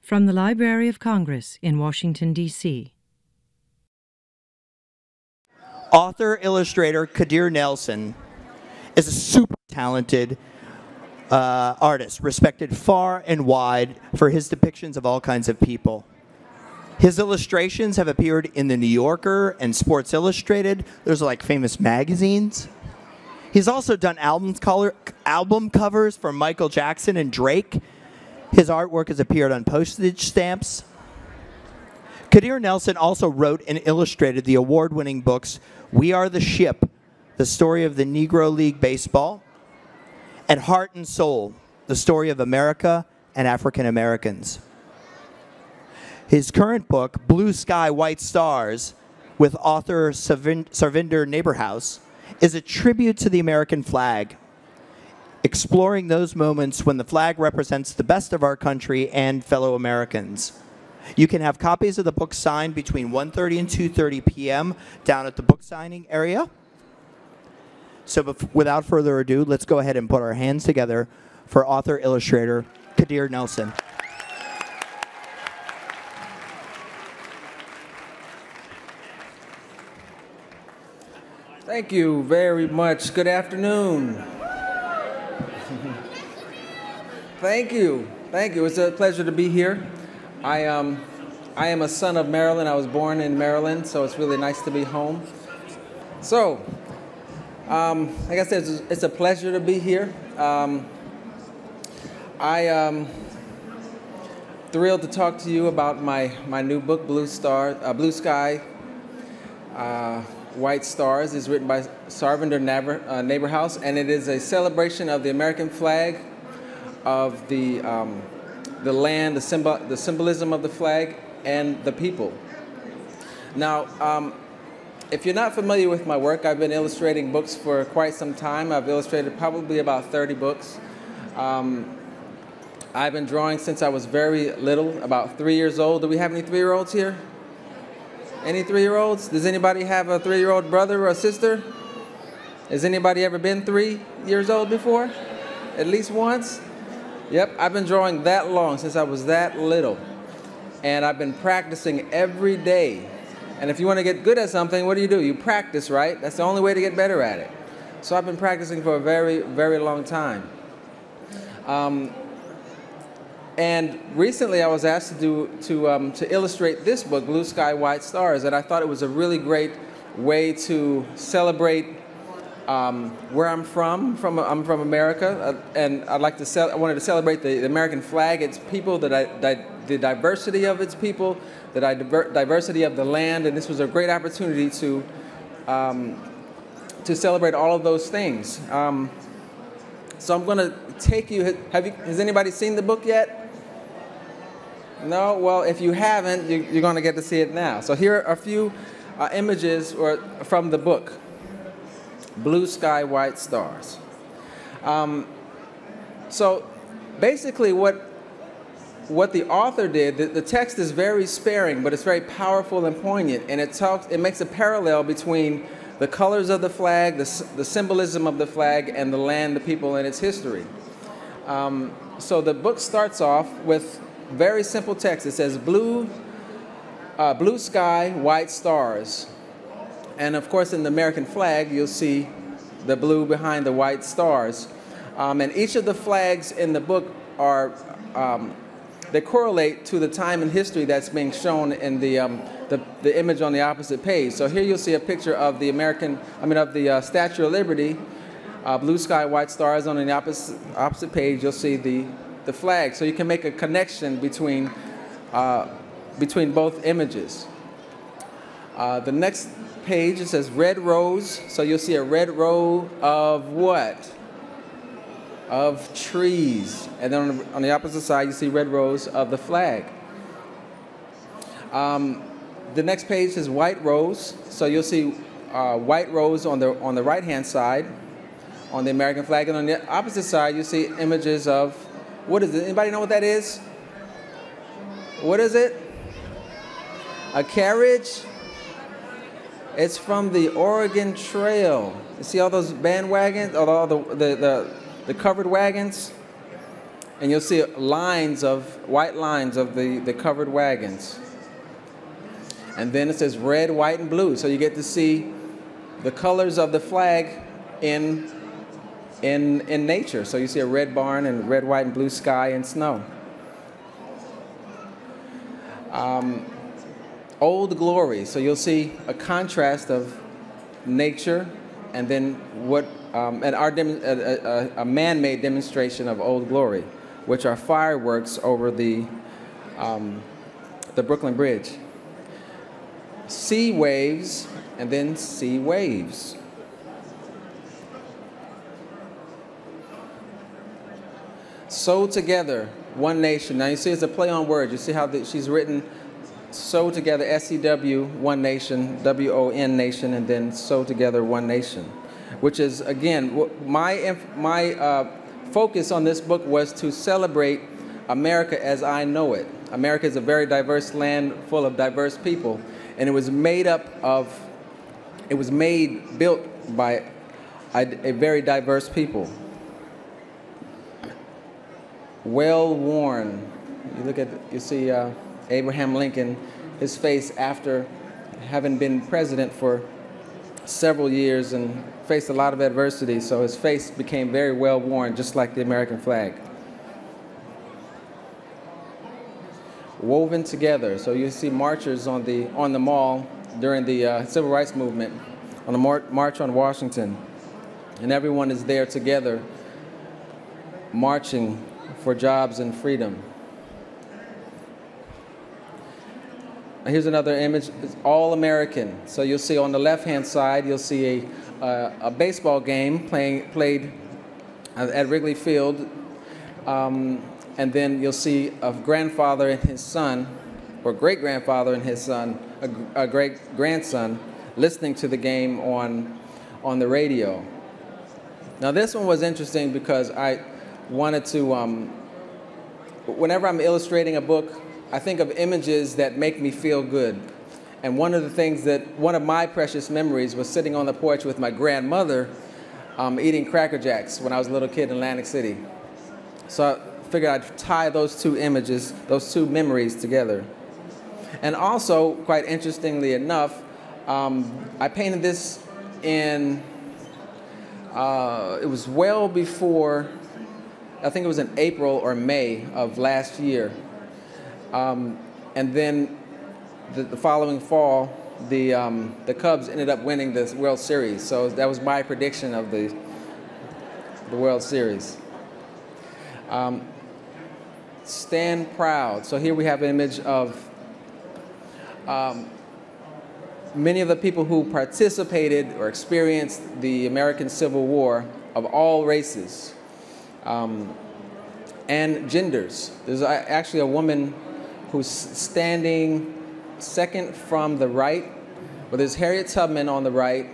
From the Library of Congress in Washington, D.C. Author-illustrator Kadir Nelson is a super talented artist, respected far and wide for his depictions of all kinds of people. His illustrations have appeared in The New Yorker and Sports Illustrated. Those are like famous magazines. He's also done album covers for Michael Jackson and Drake. His artwork has appeared on postage stamps. Kadir Nelson also wrote and illustrated the award-winning books We Are the Ship, the story of the Negro League Baseball, and Heart and Soul, the story of America and African Americans. His current book, Blue Sky, White Stars, with author Sarvinder Naberhaus, is a tribute to the American flag, exploring those moments when the flag represents the best of our country and fellow Americans. You can have copies of the book signed between 1:30 and 2:30 p.m. down at the book signing area. So without further ado, let's go ahead and put our hands together for author-illustrator Kadir Nelson. Thank you very much. Good afternoon. Thank you. Thank you. It's a pleasure to be here. I am a son of Maryland. I was born in Maryland, so it's really nice to be home. So, like I said, it's a pleasure to be here. I am thrilled to talk to you about my new book, Blue Sky, White Stars. Is written by Sarvinder Naberhaus, and it is a celebration of the American flag, of the land, the symbolism of the flag, and the people. Now, if you're not familiar with my work, I've been illustrating books for quite some time. I've illustrated probably about 30 books. I've been drawing since I was very little, about 3 years old. Do we have any 3-year-olds here? Any 3-year-olds? Does anybody have a 3-year-old brother or sister? Has anybody ever been 3 years old before? At least once? Yep, I've been drawing that long, since I was that little. And I've been practicing every day. And if you want to get good at something, what do? You practice, right? That's the only way to get better at it. So I've been practicing for a very, very long time. And recently I was asked to illustrate this book, Blue Sky, White Stars, and I thought it was a really great way to celebrate where I'm from. I'm from America, and I wanted to celebrate the American flag, its people, the diversity of its people, the diversity of the land, and this was a great opportunity to celebrate all of those things. So I'm going to take you. Has anybody seen the book yet? No? Well, if you haven't, you're going to get to see it now. So here are a few images from the book, Blue Sky, White Stars. So basically what the author did, the text is very sparing, but it's very powerful and poignant, and it makes a parallel between the colors of the flag, the symbolism of the flag, and the land, the people, and its history. So the book starts off with very simple text. It says, blue sky, white stars. And of course, in the American flag, you'll see the blue behind the white stars. And each of the flags in the book they correlate to the time in history that's being shown in the image on the opposite page. So here you'll see a picture of the Statue of Liberty, blue sky, white stars. On the opposite page, you'll see the flag. So you can make a connection between both images. The next page, it says red rose. So you'll see a red row of what? Of trees. And then on the opposite side, you see red rows of the flag. The next page is white rose. So you'll see white rose on the right-hand side on the American flag. And on the opposite side, you see images of, what is it? Anybody know what that is? What is it? A carriage? It's from the Oregon Trail. You see all those bandwagons, all the covered wagons? And you'll see white lines of the covered wagons. And then it says red, white, and blue. So you get to see the colors of the flag in nature. So you see a red barn and red, white, and blue sky and snow. Old Glory. So you'll see a contrast of nature and then a man-made demonstration of Old Glory, which are fireworks over the Brooklyn Bridge. Sea waves, and then sea waves. Sew together, one nation. Now you see it's a play on words. You see how she's written sew together, S-E-W, one nation, W-O-N nation, and then sew together, one nation. Which is, again, my focus on this book was to celebrate America as I know it. America is a very diverse land full of diverse people. And it was built by a very diverse people. Well worn. You see Abraham Lincoln, his face after having been president for several years and faced a lot of adversity, so his face became very well worn, just like the American flag. Woven together. So you see marchers on the mall during the Civil Rights Movement, on the March on Washington, and everyone is there together, marching for jobs and freedom. Here's another image. It's all American. So you'll see on the left-hand side, you'll see a baseball game played at Wrigley Field. And then you'll see a grandfather and his son, or great-grandfather and his son, a great-grandson, listening to the game on the radio. Now this one was interesting because I wanted to, whenever I'm illustrating a book, I think of images that make me feel good. And one of my precious memories was sitting on the porch with my grandmother eating Cracker Jacks when I was a little kid in Atlantic City. So I figured I'd tie those two memories together. And also, quite interestingly enough, I painted this it was well before, I think it was in April or May of last year. And then the following fall, the Cubs ended up winning the World Series. So that was my prediction of the World Series. Stand proud. So here we have an image of many of the people who participated or experienced the American Civil War of all races and genders. There's actually a woman who's standing second from the right, but there's Harriet Tubman on the right,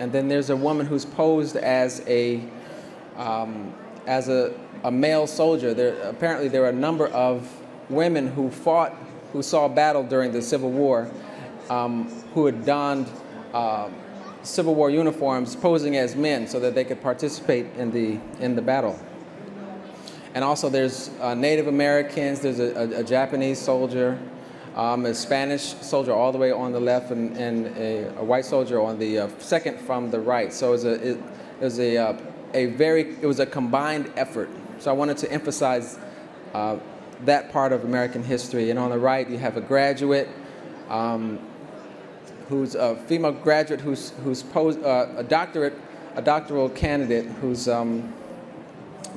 and then there's a woman who's posed as a male soldier. Apparently there are a number of women who saw battle during the Civil War, who had donned Civil War uniforms posing as men so that they could participate in the battle. And also there's Native Americans, there's a Japanese soldier, a Spanish soldier all the way on the left, and a white soldier on the second from the right. So it was a combined effort. So I wanted to emphasize that part of American history. And on the right, you have a graduate, who's a female graduate who's posed a doctoral candidate who's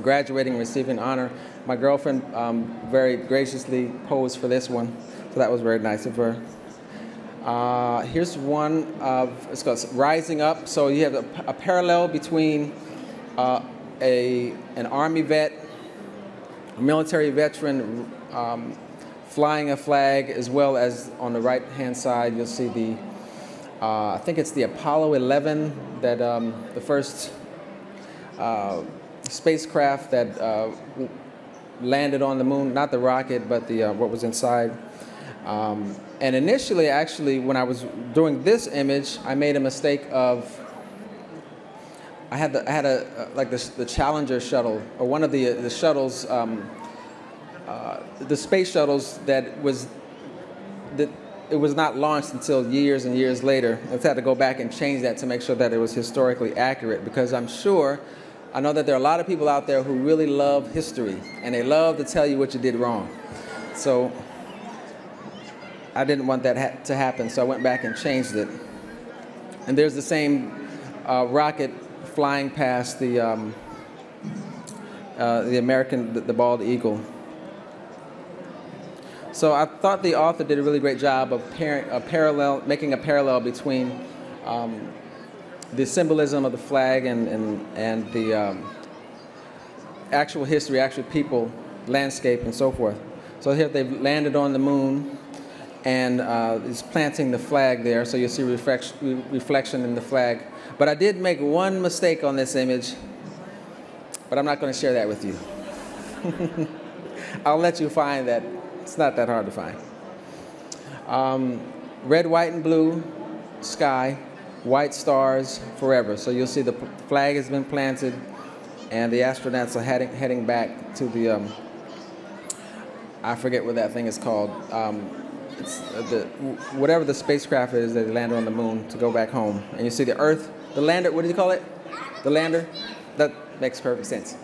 graduating and receiving honor. My girlfriend very graciously posed for this one, so that was very nice of her. Here's one it's called Rising Up. So you have a parallel between an Army vet, a military veteran flying a flag, as well as on the right-hand side you'll see I think it's the Apollo 11, that the first spacecraft that landed on the moon, not the rocket, but what was inside. And initially, actually, when I was doing this image, I made a mistake of, I had the Challenger shuttle, or one of the shuttles the space shuttles that it was not launched until years and years later. I've had to go back and change that to make sure that it was historically accurate, because I know that there are a lot of people out there who really love history, and they love to tell you what you did wrong. So I didn't want that to happen, so I went back and changed it. And there's the same rocket flying past the bald eagle. So I thought the author did a really great job of making a parallel between the symbolism of the flag and the actual history, actual people, landscape, and so forth. So here they've landed on the moon, and it's planting the flag there, so you'll see reflection in the flag. But I did make one mistake on this image, but I'm not going to share that with you. I'll let you find that. It's not that hard to find. Red, white, and blue sky, white stars forever. So you'll see the flag has been planted, and the astronauts are heading back to the, I forget what that thing is called. It's whatever the spacecraft is that landed on the moon to go back home. And you see the Earth, the lander, what do you call it? The lander? That makes perfect sense.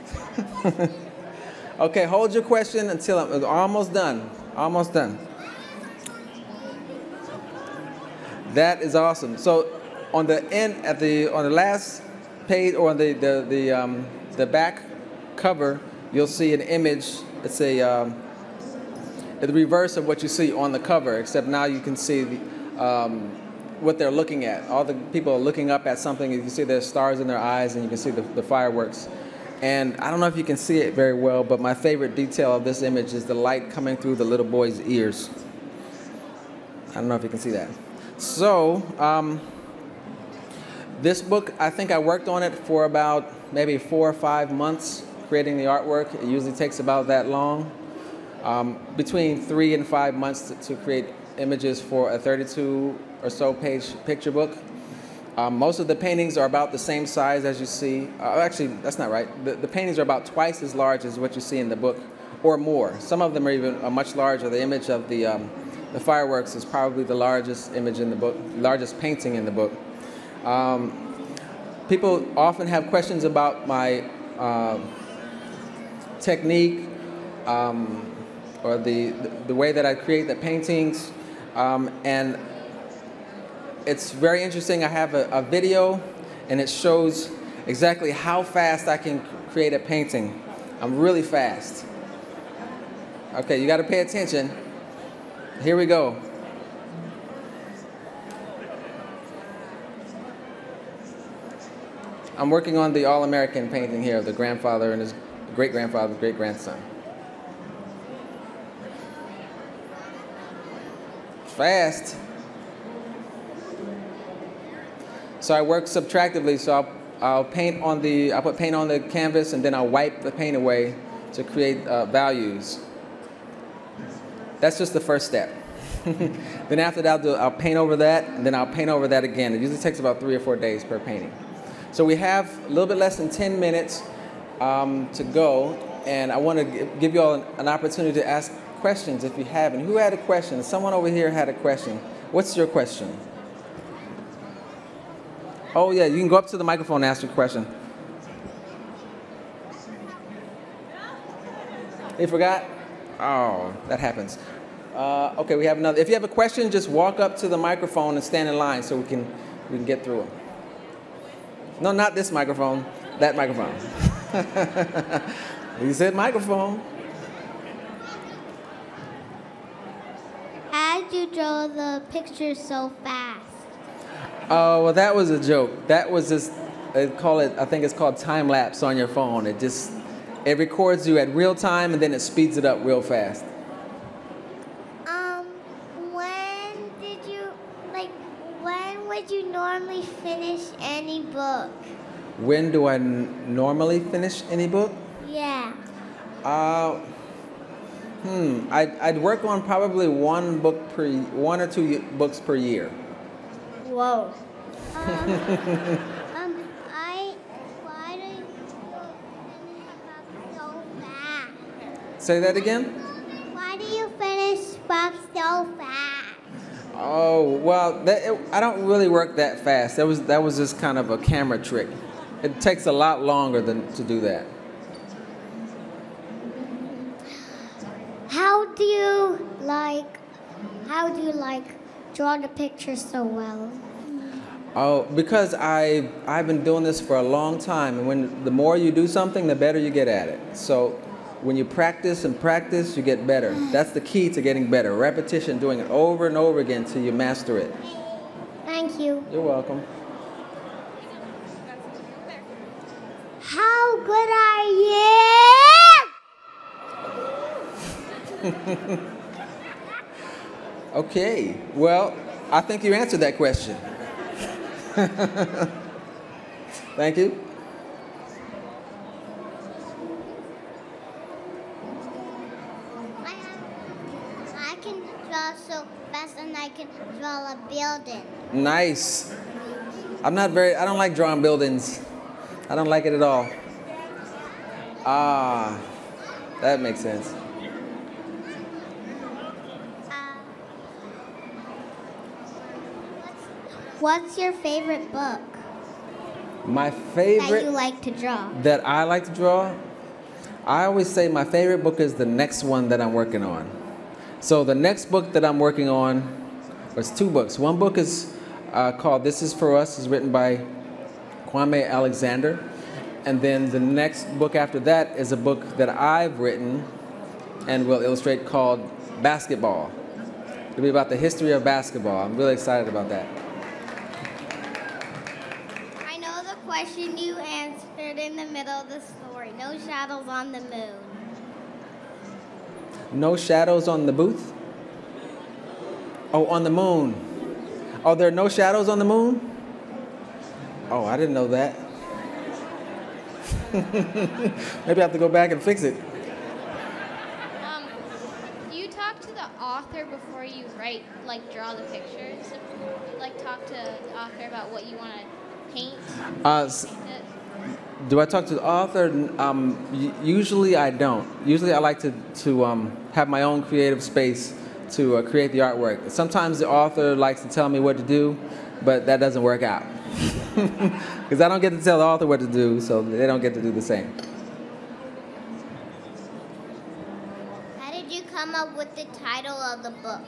Okay, hold your question until I'm almost done. Almost done. That is awesome. So on the end, on the last page, or on the back cover, you'll see an image. It's the reverse of what you see on the cover, except now you can see what they're looking at. All the people are looking up at something. You can see there's stars in their eyes, and you can see the fireworks. And I don't know if you can see it very well, but my favorite detail of this image is the light coming through the little boy's ears. I don't know if you can see that. So this book, I think I worked on it for about maybe 4 or 5 months, creating the artwork. It usually takes about that long. Between 3 and 5 months to create images for a 32 or so page picture book. Most of the paintings are about the same size as you see. Actually, that's not right. The paintings are about twice as large as what you see in the book, or more. Some of them are even much larger. The image of the fireworks is probably the largest image in the book, largest painting in the book. People often have questions about my technique, or the way that I create the paintings, and it's very interesting. I have a video, and it shows exactly how fast I can create a painting. I'm really fast. Okay, you got to pay attention. Here we go. I'm working on the All-American painting here of the grandfather and his great-grandfather's great-grandson. Fast. So I work subtractively, so I'll put paint on the canvas, and then I'll wipe the paint away to create values. That's just the first step. Then after that, I'll paint over that, and then I'll paint over that again. It usually takes about 3 or 4 days per painting. So we have a little bit less than 10 minutes to go, and I want to give you all an opportunity to ask questions if you have. And who had a question? Someone over here had a question. What's your question? Oh, yeah, you can go up to the microphone and ask your question. You forgot? Oh, that happens. Okay, we have another. If you have a question, just walk up to the microphone and stand in line so we can get through it. No, not this microphone, that microphone. You said microphone. How'd you draw the picture so fast? Oh, well, that was a joke. That was just, I think it's called time lapse on your phone. It records you at real time, and then it speeds it up real fast. When would you normally finish any book? When do I normally finish any book? Yeah. I'd work on probably one or two books per year. Whoa. Why do you finish a book so fast? Say that again? so fast. Oh, well, I don't really work that fast. That was just kind of a camera trick. It takes a lot longer to do that. How do you like draw the pictures so well? Oh, because I've been doing this for a long time, and the more you do something, the better you get at it. So when you practice and practice, you get better. That's the key to getting better. Repetition, doing it over and over again till you master it. Thank you. You're welcome. How good are you? Okay, well, I think you answered that question. Thank you. I can draw so fast and I can draw a building. Nice. I don't like drawing buildings. I don't like it at all. Ah, that makes sense. What's your favorite book My favorite that you like to draw? that I like to draw, I always say my favorite book is the next one that I'm working on. So the next book that I'm working on, there's two books. One book is called This Is For Us. It's written by Kwame Alexander. And then the next book after that is a book that I've written and will illustrate called Basketball. It'll be about the history of basketball. I'm really excited about that. I know the question you answered in the middle of the story. No shadows on the moon. No shadows on the booth? Oh, on the moon. Oh, there are no shadows on the moon? Oh, I didn't know that. Maybe I have to go back and fix it. Do you talk to the author before you write, like draw the pictures? Like talk to the author about what you want to paint? Do I talk to the author? Usually I don't. Usually I like to have my own creative space to create the artwork. Sometimes the author likes to tell me what to do, but that doesn't work out. Because I don't get to tell the author what to do, so they don't get to do the same. How did you come up with the title of the book?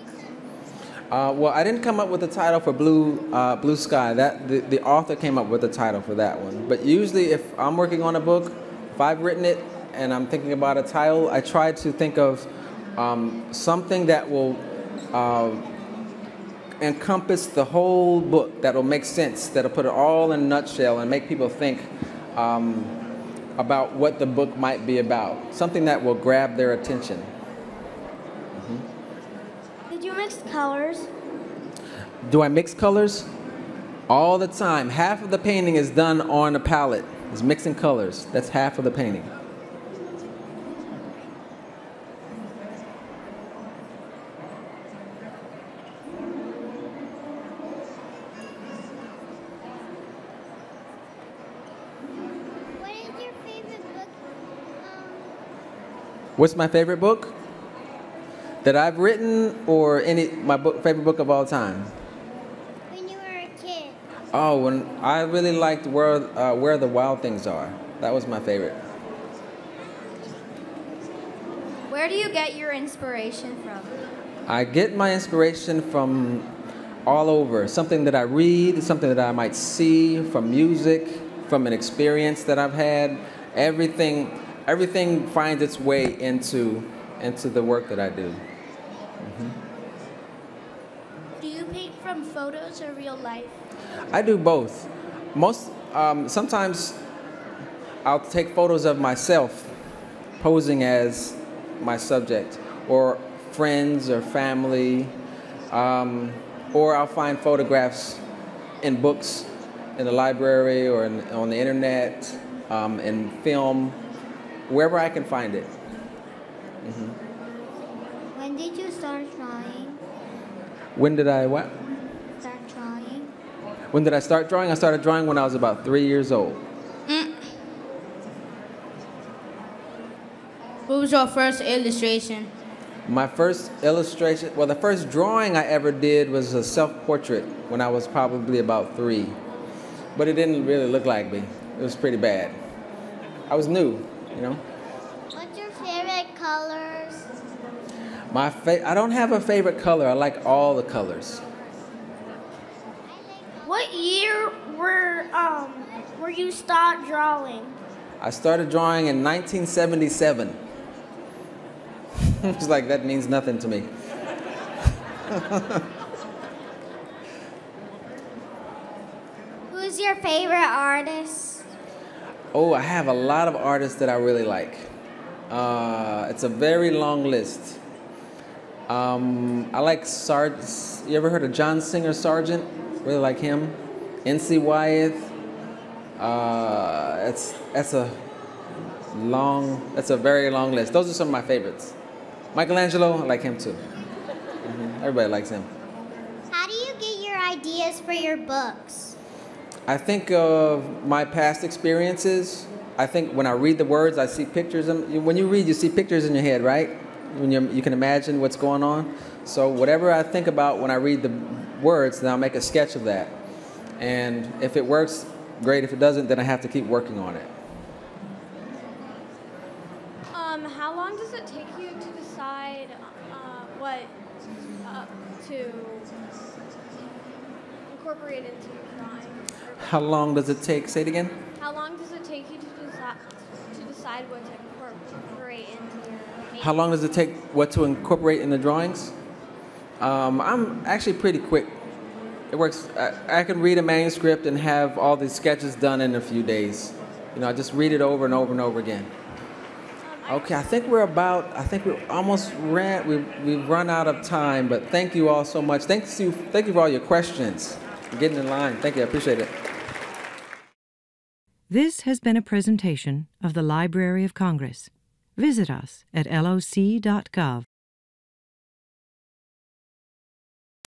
Well, I didn't come up with the title for Blue Sky. The author came up with the title for that one. But usually if I'm working on a book, if I've written it and I'm thinking about a title, I try to think of something that will encompass the whole book, that will make sense, that will put it all in a nutshell and make people think about what the book might be about. Something that will grab their attention. Did you mix colors? Do I mix colors? All the time. Half of the painting is done on a palette. It's mixing colors. That's half of the painting. What is your favorite book? What's my favorite book? That I've written, or my favorite book of all time? When you were a kid. Oh, when I really liked Where the Wild Things Are. That was my favorite. Where do you get your inspiration from? I get my inspiration from all over. Something that I read, something that I might see, from music, from an experience that I've had. Everything finds its way into the work that I do. Do you paint from photos or real life? I do both. Sometimes I'll take photos of myself posing as my subject, or friends or family, or I'll find photographs in books in the library or on the internet, in film, wherever I can find it. When did you start drawing? When did I what? Start drawing? When did I start drawing? I started drawing when I was about 3 years old. What was your first illustration? My first illustration, well, the first drawing I ever did was a self-portrait when I was probably about 3. But it didn't really look like me. It was pretty bad. I was new, you know. What's your favorite colors? I don't have a favorite color. I like all the colors. What year were you start drawing? I started drawing in 1977. It's like, that means nothing to me. Who's your favorite artist? Oh, I have a lot of artists that I really like. It's a very long list. I like you ever heard of John Singer Sargent? Really like him. N.C. Wyeth. That's a very long list. Those are some of my favorites. Michelangelo, I like him too. Everybody likes him. How do you get your ideas for your books? I think of my past experiences. I think when I read the words, I see pictures. When you read, you see pictures in your head, right? When you can imagine what's going on. So whatever I think about when I read the words, then I'll make a sketch of that. And if it works, great. If it doesn't, then I have to keep working on it. How long does it take you to decide what to incorporate into your drawing? How long does it take? Say it again. How long does it take you to decide what to incorporate into your painting? How long does it take what to incorporate in the drawings? I'm actually pretty quick. It works. I can read a manuscript and have all these sketches done in a few days. You know, I just read it over and over and over again. Okay, I think we've run out of time, but thank you all so much. Thank you for all your questions. For getting in line. Thank you, I appreciate it. This has been a presentation of the Library of Congress. Visit us at loc.gov.